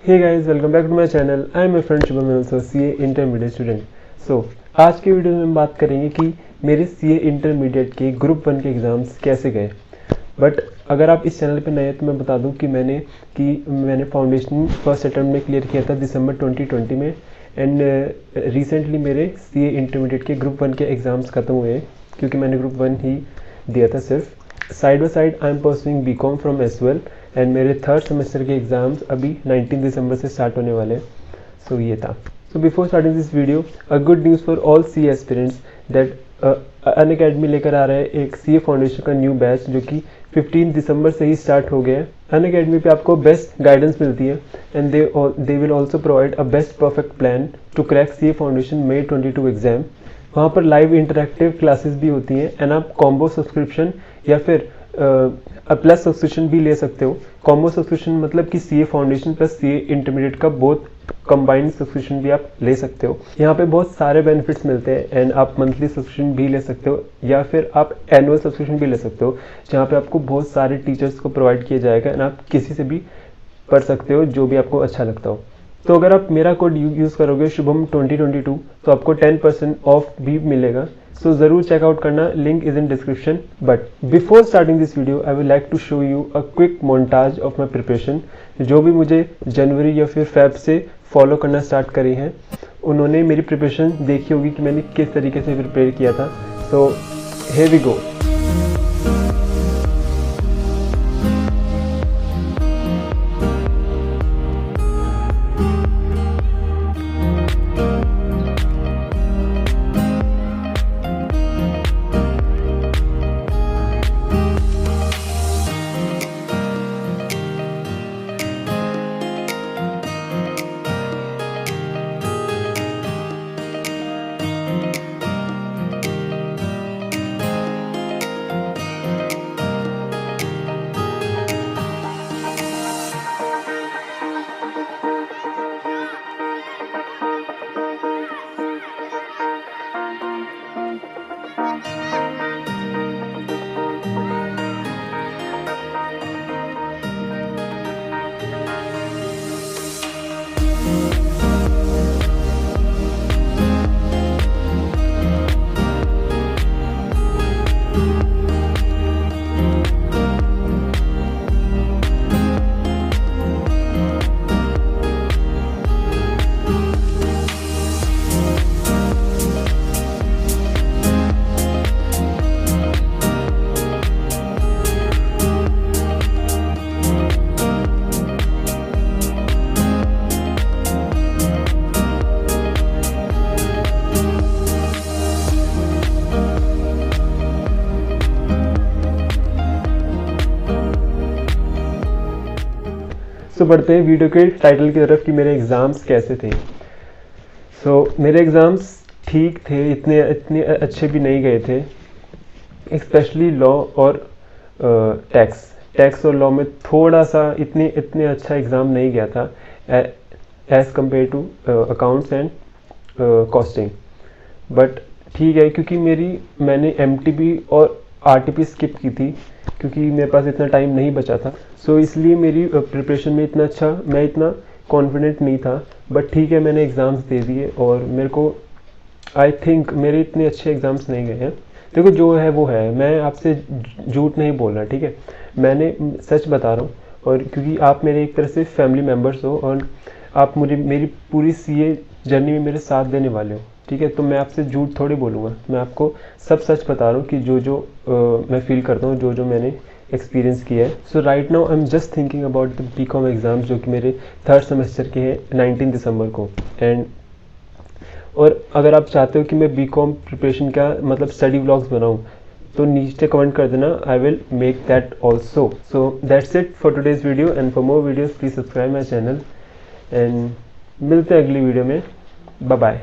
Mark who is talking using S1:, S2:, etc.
S1: Hey guys, welcome back to my channel. I am my friend Shubham, also CA intermediate student. So आज के video में हम बात करेंगे कि मेरे सीए इंटरमीडिएट के ग्रुप 1 के एग्ज़ाम्स कैसे गए। बट अगर आप इस चैनल पे नए हैं तो मैं बता दूं कि मैंने फाउंडेशन फर्स्ट अटेम्प्ट में क्लियर किया था दिसंबर 2020 में। एंड रिसेंटली मेरे सीए इंटरमीडिएट के ग्रुप 1 के एग्ज़ाम्स ख़त्म हुए हैं, क्योंकि मैंने ग्रुप 1 ही दिया था सिर्फ। Side by side I am pursuing BCom from SOL and मेरे थर्ड सेमेस्टर के एग्ज़ाम्स अभी 19 दिसंबर से स्टार्ट होने वाले हैं। सो ये था। So before starting this video, a good news for all C aspirants that Unacademy लेकर आ रहा है एक सीए फाउंडेशन का न्यू बैच, जो कि 15 दिसंबर से ही स्टार्ट हो गया है। अनअकैडमी पे आपको बेस्ट गाइडेंस मिलती है and they will also provide a best perfect plan to crack CA foundation May 22 exam. वहाँ पर लाइव इंटरैक्टिव क्लासेस भी होती हैं एंड आप कॉम्बो सब्सक्रिप्शन या फिर प्लस सब्सक्रिप्शन भी ले सकते हो। कॉम्बो सब्सक्रिप्शन मतलब कि CA foundation plus CA intermediate का बहुत कंबाइंड सब्सक्रिप्शन भी आप ले सकते हो। यहाँ पे बहुत सारे बेनिफिट्स मिलते हैं एंड आप मंथली सब्सक्रिप्शन भी ले सकते हो या फिर आप एनुअल सब्सक्रिप्शन भी ले सकते हो, जहाँ पे आपको बहुत सारे टीचर्स को प्रोवाइड किया जाएगा एंड आप किसी से भी पढ़ सकते हो जो भी आपको अच्छा लगता हो। तो अगर आप मेरा कोड यूज़ करोगे शुभम 2022 तो आपको 10% ऑफ भी मिलेगा। सो ज़रूर चेकआउट करना, link is in description. But before starting this video I will like to show you a quick montage of my preparation. जो भी मुझे जनवरी या फिर फेब से फॉलो करना स्टार्ट करी हैं उन्होंने मेरी प्रिपरेशन देखी होगी कि मैंने किस तरीके से प्रिपेयर किया था। So here we go. सो बढ़ते हैं वीडियो के टाइटल की तरफ कि मेरे एग्ज़ाम्स कैसे थे। सो मेरे एग्ज़ाम्स ठीक थे, इतने अच्छे भी नहीं गए थे। स्पेशली लॉ और टैक्स और लॉ में थोड़ा सा इतने अच्छा एग्ज़ाम नहीं गया था as compare to accounts and costing. But ठीक है, क्योंकि मैंने एमटीपी और आरटीपी स्किप की थी क्योंकि मेरे पास इतना टाइम नहीं बचा था। सो इसलिए मेरी प्रिपरेशन में मैं इतना कॉन्फिडेंट नहीं था। बट ठीक है, मैंने एग्ज़ाम्स दे दिए और मेरे को आई थिंक मेरे इतने अच्छे एग्ज़ाम्स नहीं गए हैं। देखो जो है वो है, मैं आपसे झूठ नहीं बोल रहा, ठीक है, मैंने सच बता रहा हूँ। और क्योंकि आप मेरे एक तरह से फैमिली मेम्बर्स हो और आप मेरी पूरी सीए जर्नी में मेरे साथ देने वाले हो, ठीक है, तो मैं आपसे झूठ थोड़ी बोलूँगा। मैं आपको सब सच बता रहा हूँ कि जो मैं फील करता हूँ, जो मैंने एक्सपीरियंस किया है। So right now I am just thinking about the BCom exams, जो कि मेरे थर्ड सेमेस्टर के हैं 19 दिसंबर को। एंड और अगर आप चाहते हो कि मैं बीकॉम प्रिपरेशन का मतलब स्टडी व्लॉग्स बनाऊँ तो नीचे कमेंट कर देना, I will make that also. So that's it for today's video and for more videos please subscribe my channel and मिलते हैं अगली वीडियो में। Bye bye.